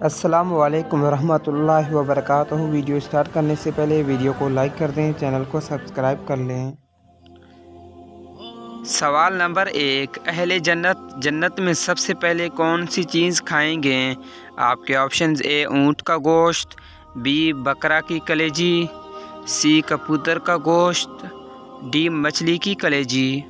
السلام علیکم ورحمۃ اللہ وبرکاتہ۔ ویڈیو سٹارٹ کرنے سے پہلے ویڈیو کو لائک کر دیں، چینل کو سبسکرائب کر لیں۔ سوال نمبر 1، اہل جنت میں سب سے پہلے کون سی چیز کھائیں گے؟ آپ کے آپشنز: اے اونٹ کا گوشت، بی بکرا کی کلیجی، سی کبوتر کا گوشت، ڈی مچھلی کی کلیجی۔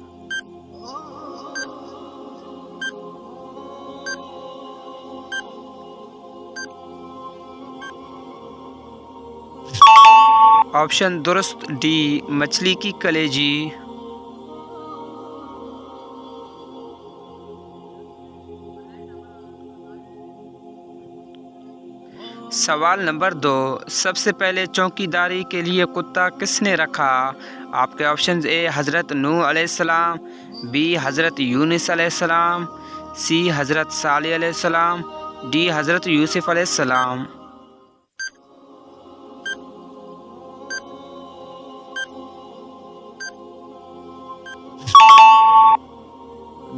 آپشن درست ڈی مچھلی کی کلیجی۔ سوال نمبر 2، سب سے پہلے چوکی داری کے لیے کتا کس نے رکھا؟ آپ کے آپشنز: اے حضرت نوح علیہ السلام، بی حضرت یونس علیہ السلام، سی حضرت صالح علیہ السلام، ڈی حضرت یوسف علیہ السلام۔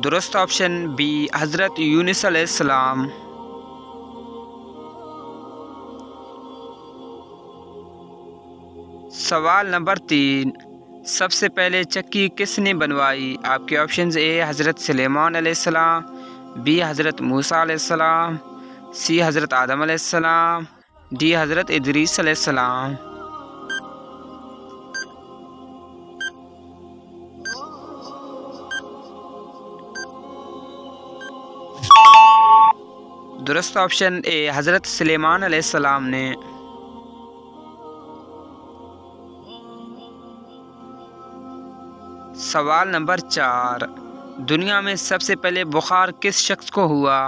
درست آپشن بی حضرت یونس علیہ السلام۔ سوال نمبر 3، سب سے پہلے چکی کس نے بنوائی؟ آپ کے آپشنز: اے حضرت سلیمان علیہ السلام، بی حضرت موسیٰ علیہ السلام، سی حضرت آدم علیہ السلام، ڈی حضرت ادریس علیہ السلام۔ درست آپشن اے حضرت سلیمان علیہ السلام نے۔ سوال نمبر 4، دنیا میں سب سے پہلے بخار کس شخص کو ہوا؟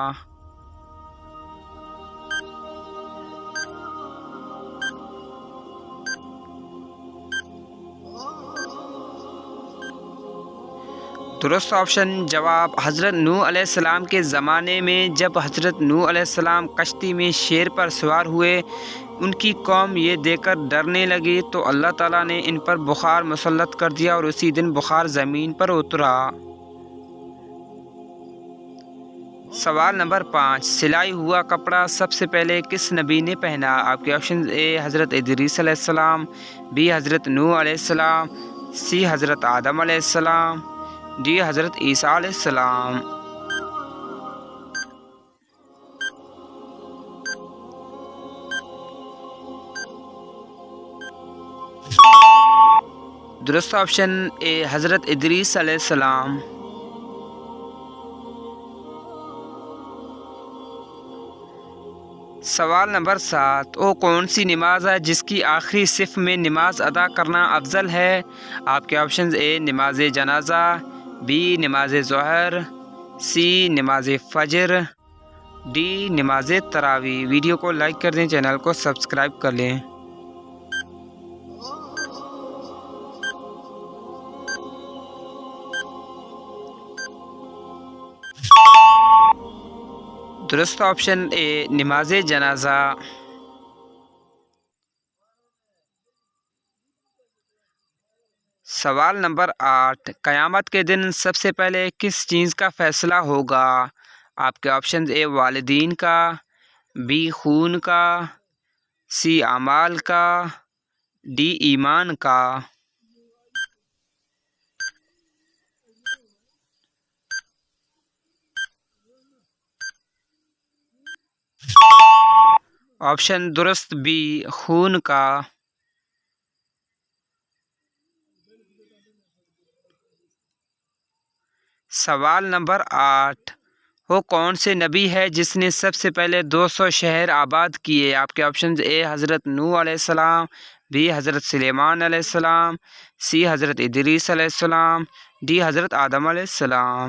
درست آپشن جواب حضرت نوح علیہ السلام کے زمانے میں جب حضرت نوح علیہ السلام کشتی میں شیر پر سوار ہوئے، ان کی قوم یہ دیکھ کر ڈرنے لگی تو اللہ تعالیٰ نے ان پر بخار مسلط کر دیا اور اسی دن بخار زمین پر اترا۔ سوال نمبر 5، سلائی ہوا کپڑا سب سے پہلے کس نبی نے پہنا؟ آپ کے آپشنز: اے حضرت ادریس علیہ السلام، بی حضرت نوح علیہ السلام، سی حضرت آدم علیہ السلام، ڈی حضرت عیسیٰ علیہ السلام۔ درست آپشن اے حضرت ادریس علیہ السلام۔ سوال نمبر 7، وہ کون سی نماز ہے جس کی آخری صف میں نماز ادا کرنا افضل ہے؟ آپ کے آپشنز: اے نماز جنازہ، بی نماز ظہر، سی نماز فجر، ڈی نماز تراویح۔ ویڈیو کو لائک کر دیں، چینل کو سبسکرائب کر لیں۔ درست آپشن اے نماز جنازہ۔ سوال نمبر 8، قیامت کے دن سب سے پہلے کس چیز کا فیصلہ ہوگا؟ آپ کے آپشنز: اے والدین کا، بی خون کا، سی اعمال کا، ڈی ایمان کا۔ آپشن درست بی خون کا۔ سوال نمبر 8، وہ کون سے نبی ہے جس نے سب سے پہلے 200 شہر آباد کیے؟ آپ کے آپشنز: اے حضرت نوح علیہ السلام، بی حضرت سلیمان علیہ السلام، سی حضرت ادریس علیہ السلام، ڈی حضرت آدم علیہ السلام۔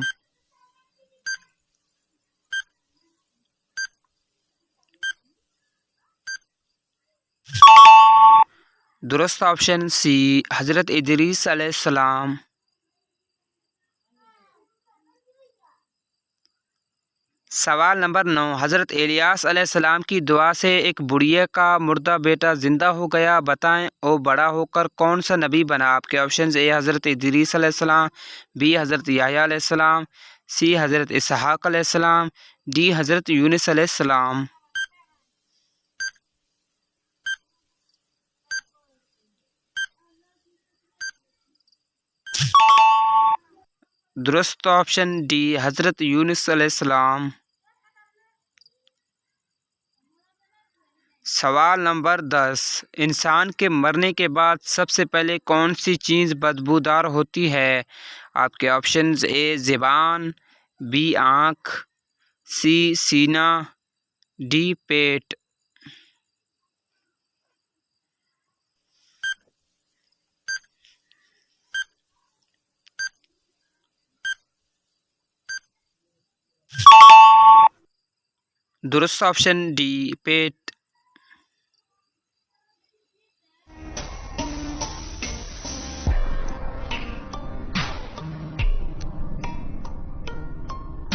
درست آپشن سی حضرت ادریس علیہ السلام۔ سوال نمبر 9، حضرت الیاس علیہ السلام کی دعا سے ایک بڑھیا کا مردہ بیٹا زندہ ہو گیا، بتائیں وہ بڑا ہو کر کون سا نبی بنا؟ آپ کے آپشنز: اے حضرت ادریس علیہ السلام، بی حضرت یحییٰ علیہ السلام، سی حضرت اسحاق علیہ السلام، ڈی حضرت یونس علیہ السلام۔ درست آپشن ڈی حضرت یونس علیہ السلام۔ سوال نمبر 10، انسان کے مرنے کے بعد سب سے پہلے کون سی چیز بدبودار ہوتی ہے؟ آپ کے آپشنز اے زبان، بی آنکھ، سی سینہ، ڈی پیٹ۔ درست آپشن ڈی پیٹ۔